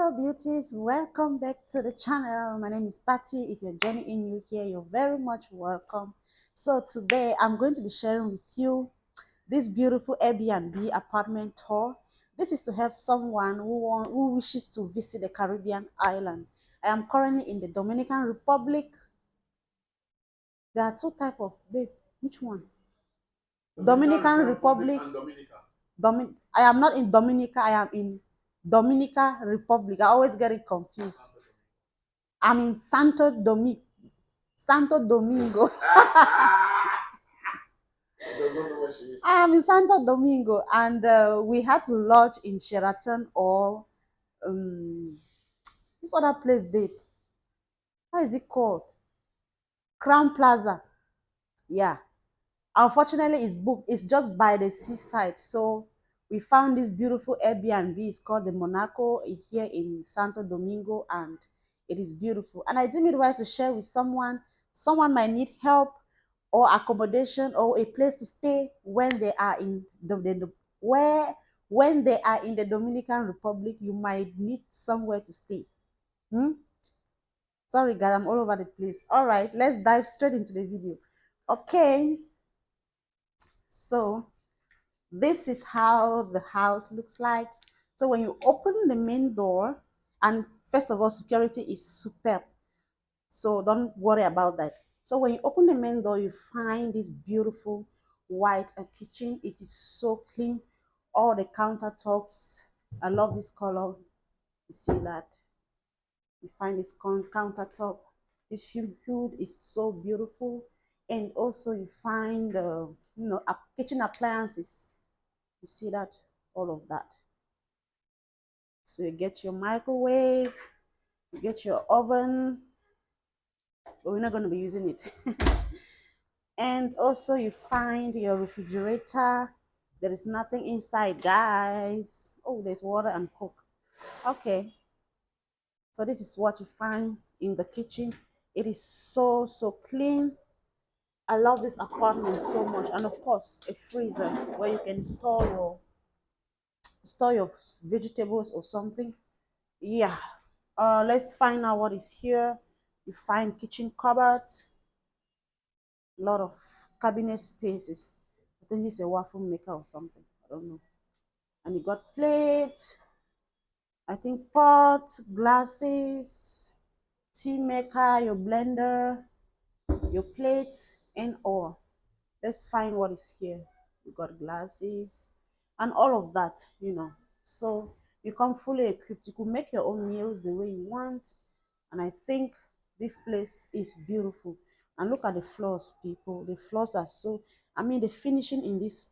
Hello beauties, welcome back to the channel. My name is Patty. If you're joining in new here, you're very much welcome. So today I'm going to be sharing with you this beautiful Airbnb apartment tour. This is to help someone who wishes to visit the Caribbean island. I am currently in the Dominican Republic. There are two types of babe. Which one? Dominican Republic. I am not in Dominica. I am in Dominica Republic. I always get it confused. I'm in Santo Domingo. I'm in Santo Domingo, and we had to lodge in Sheraton or this other place, babe. How is it called? Crown Plaza. Yeah. Unfortunately, it's booked. It's just by the seaside. So we found this beautiful Airbnb. It's called the Monaco here in Santo Domingo, and it is beautiful. And I deem it wise to share with someone. Someone might need help or accommodation or a place to stay when they are in when they are in the Dominican Republic. You might need somewhere to stay. Hmm? Sorry, guys, I'm all over the place. All right, let's dive straight into the video. Okay, so this is how the house looks like. So when you open the main door, and first of all, security is superb, so don't worry about that. So when you open the main door, you find this beautiful white kitchen. It is so clean. All the countertops, I love this color. You see that? You find this countertop. This food is so beautiful. And also you find kitchen appliances. You see that? All of that. So you get your microwave, you get your oven, but we're not going to be using it. And also you find your refrigerator. There is nothing inside, guys. Oh, there's water and coke. Okay, so this is what you find in the kitchen. It is so clean. I love this apartment so much. And of course, a freezer where you can store your vegetables or something. Yeah. Let's find out what is here. You find kitchen cupboard, a lot of cabinet spaces. I think this is a waffle maker or something. I don't know. And you got plate, I think pot, glasses, tea maker, your blender, your plates, and all. Let's find what is here. You got glasses and all of that. So you come fully equipped. You could make your own meals the way you want. And I think this place is beautiful. And look at the floors, people. The floors are the finishing in this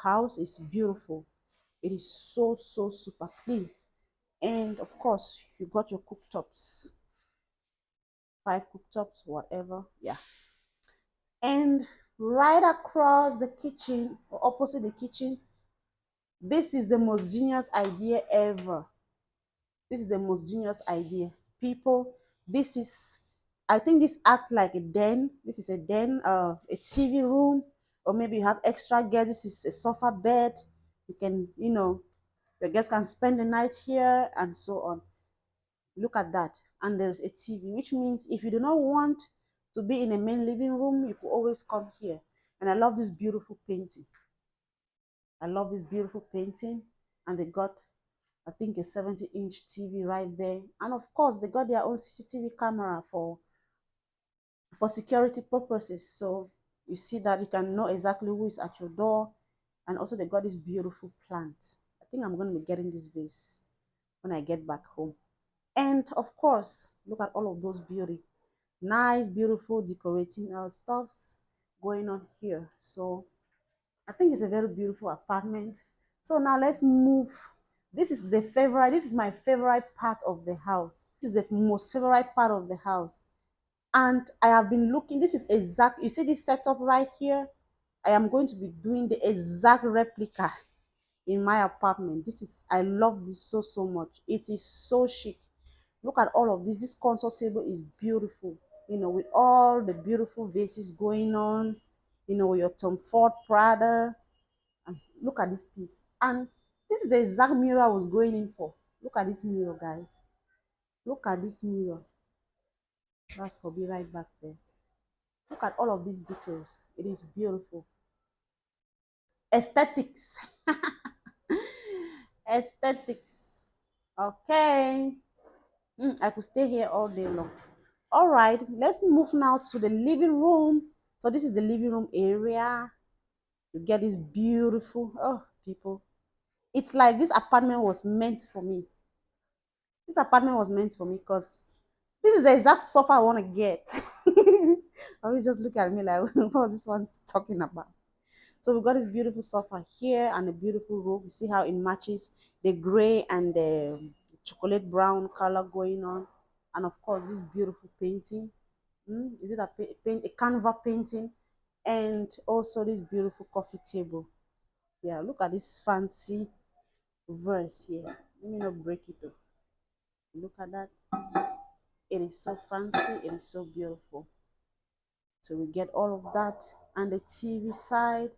house is beautiful. It is so super clean. And of course, you got your cooktops, 5 cooktops, whatever. Yeah. And right across the kitchen, or opposite the kitchen, this is the most genius idea ever. This is the most genius idea. People, this is, I think this acts like a den. This is a den, a TV room, or maybe you have extra guests. This is a sofa bed. You can, your guests can spend the night here and so on. Look at that. And there's a TV, which means if you do not want to be in a main living room, you could always come here. And I love this beautiful painting. I love this beautiful painting. And they got, I think, a 70-inch TV right there. And of course, they got their own CCTV camera for security purposes. So you see that you can know exactly who is at your door. And also they got this beautiful plant. I think I'm going to be getting this vase when I get back home. And of course, look at all of those beauty. Nice, beautiful decorating stuffs going on here. So I think it's a very beautiful apartment. So now let's move. This is my favorite part of the house. This is the most favorite part of the house. And I have been looking, this is exact, you see this setup right here? I am going to be doing the exact replica in my apartment. I love this so much. It is so chic. Look at all of this. This console table is beautiful, with all the beautiful vases going on, with your Tom Ford Prada. And look at this piece. And this is the exact mirror I was going in for. Look at this mirror, guys. Look at this mirror. That's hobby right back there. Look at all of these details. It is beautiful. Aesthetics. Aesthetics. Okay. I could stay here all day long. All right, let's move now to the living room. So this is the living room area. You get this beautiful, oh, people. It's like this apartment was meant for me. This apartment was meant for me because this is the exact sofa I want to get. I was just looking at me like, what was this one talking about? So we got this beautiful sofa here and a beautiful robe. You see how it matches the gray and the chocolate brown color going on. And of course, this beautiful painting. Is it a paint, a canvas painting? And also this beautiful coffee table. Yeah, look at this fancy verse here. Let me not break it up. Look at that. It is so fancy. It is so beautiful. So we get all of that. And the TV side,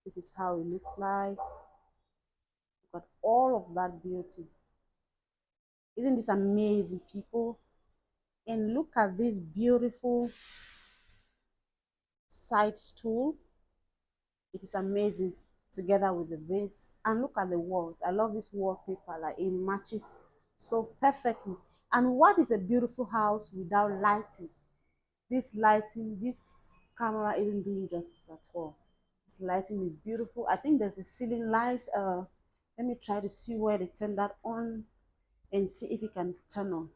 this is how it looks like. Got all of that beauty. Isn't this amazing, people? And look at this beautiful side stool. It is amazing together with the vase. And look at the walls. I love this wallpaper. Like it matches so perfectly. And what is a beautiful house without lighting? This lighting, this camera isn't doing justice at all. This lighting is beautiful. I think there's a ceiling light. Let me try to see where they turn that on and see if it can turn on.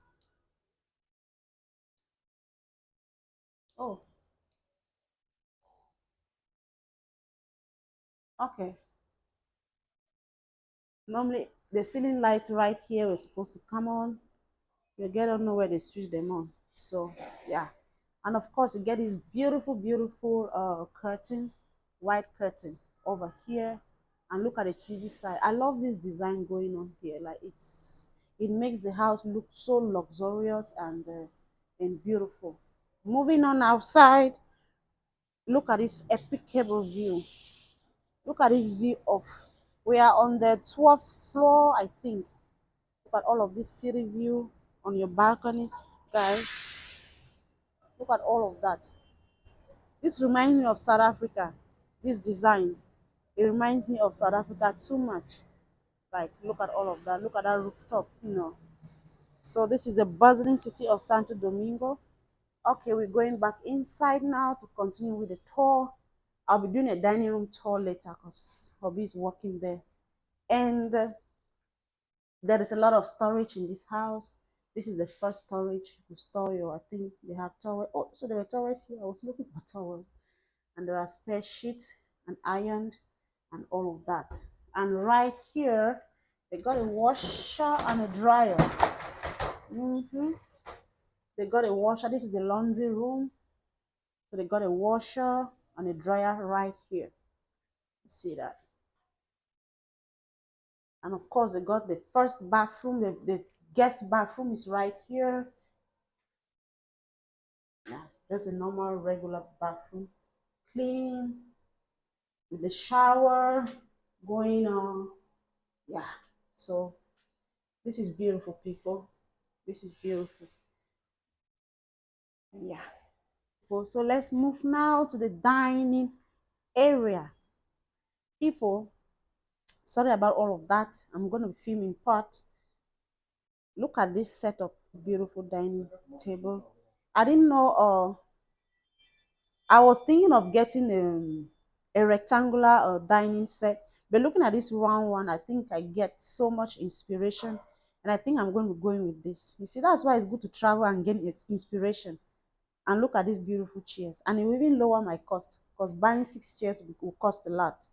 Oh, okay. Normally, the ceiling lights right here is supposed to come on. You get don't know where they switch them on. So, yeah. And of course, you get this beautiful, beautiful curtain, white curtain over here. And look at the TV side. I love this design going on here. Like it makes the house look so luxurious and beautiful. Moving on outside, look at this epic cable view. Look at this view of, we are on the 12th floor, I think. Look at all of this city view on your balcony, guys. Look at all of that. This reminds me of South Africa. This design, it reminds me of South Africa too much. Like, look at all of that. Look at that rooftop. So this is the bustling city of Santo Domingo. Okay, we're going back inside now to continue with the tour. I'll be doing a dining room tour later because hubby is working there. And there is a lot of storage in this house. This is the first storage. You store your, I think they have towels. Oh, so there were towels here. I was looking for towels. And there are spare sheets and ironed and all of that. And right here, they got a washer and a dryer. They got a washer. This is the laundry room. So they got a washer and a dryer right here. You see that? And of course, they got the first bathroom. The guest bathroom is right here. Yeah, just a normal regular bathroom, clean with the shower going on. Yeah, so this is beautiful, people. This is beautiful. Yeah. So let's move now to the dining area. People, sorry about all of that. I'm going to be filming part. Look at this setup. Beautiful dining table. I didn't know I was thinking of getting a rectangular dining set, but looking at this round one, I think I get so much inspiration, and I think I'm going to be going with this. You see, that's why it's good to travel and get inspiration. And look at these beautiful chairs, and it will even lower my cost because buying 6 chairs will cost a lot.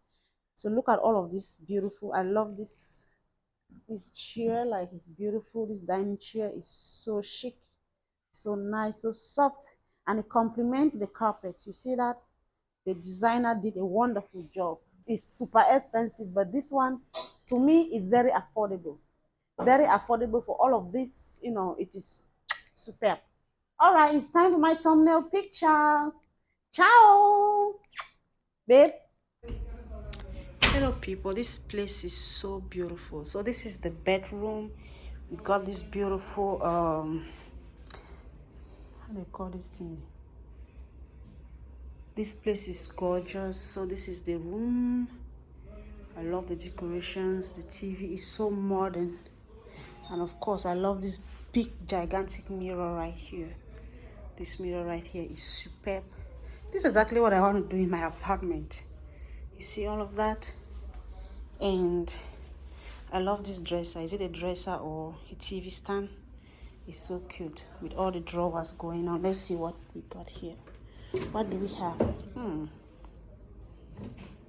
So look at all of this beautiful. I love this chair, like it's beautiful. This dining chair is so chic, so nice, so soft, and it complements the carpet. You see that? The designer did a wonderful job. It's super expensive, but this one to me is very affordable. Very affordable for all of this. It is superb. All right, it's time for my thumbnail picture. Ciao, babe. Hello, people. This place is so beautiful. So this is the bedroom. We got this beautiful how do you call this thing? This place is gorgeous. So this is the room. I love the decorations. The TV is so modern, and of course I love this big gigantic mirror right here. This mirror right here is superb. This is exactly what I want to do in my apartment. You see all of that? And I love this dresser. Is it a dresser or a TV stand? It's so cute with all the drawers going on. Let's see what we got here. What do we have?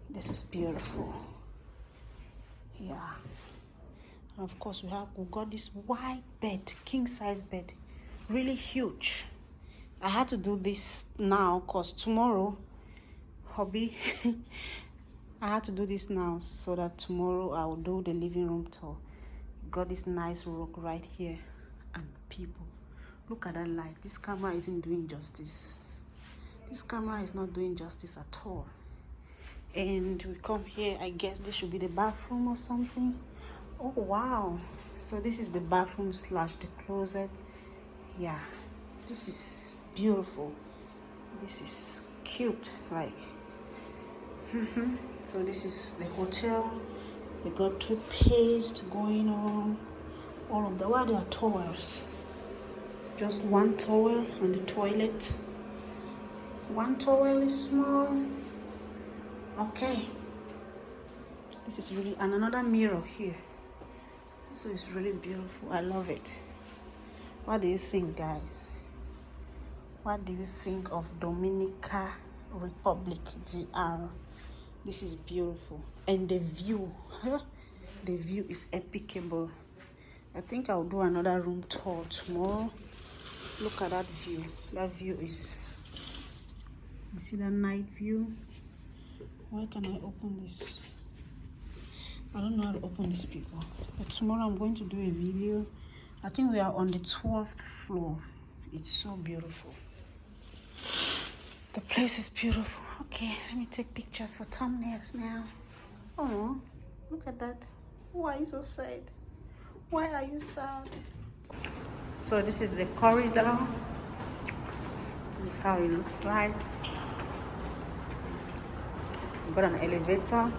This is beautiful. Yeah. And of course we got this wide bed, king size bed, really huge. I had to do this now because tomorrow, hubby, I had to do this now so that tomorrow I will do the living room tour. Got this nice rug right here, and people, look at that light. This camera isn't doing justice. This camera is not doing justice at all. And we come here, I guess this should be the bathroom or something. Oh wow, so this is the bathroom slash the closet. Yeah, this is beautiful. This is cute, like so this is the hotel. They got toothpaste going on, all of the, what are towels? Just one towel on the toilet. One towel is small. Okay, this is really, and another mirror here. This is really beautiful. I love it. What do you think, guys? What do you think of Dominica Republic, DR? This is beautiful, and the view, the view is epicable. I think I'll do another room tour tomorrow. Look at that view. That view is, you see that night view? Why can I open this? I don't know how to open this, people. But tomorrow I'm going to do a video. I think we are on the 12th floor. It's so beautiful. The place is beautiful. Okay, let me take pictures for thumbnails now. Oh, look at that. Why are you so sad? Why are you sad? So this is the corridor. This is how it looks like. We've got an elevator.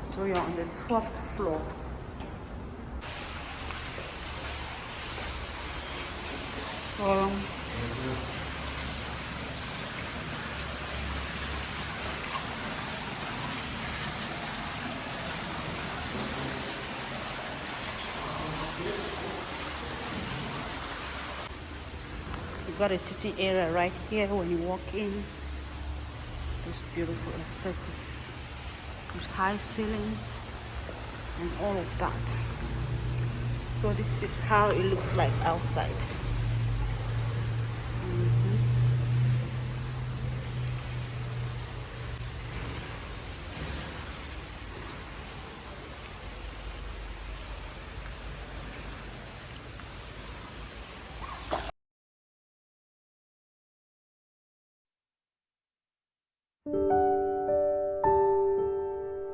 So you're on the 12th floor. You got a sitting area right here when you walk in. This beautiful aesthetics with high ceilings and all of that. So this is how it looks like outside.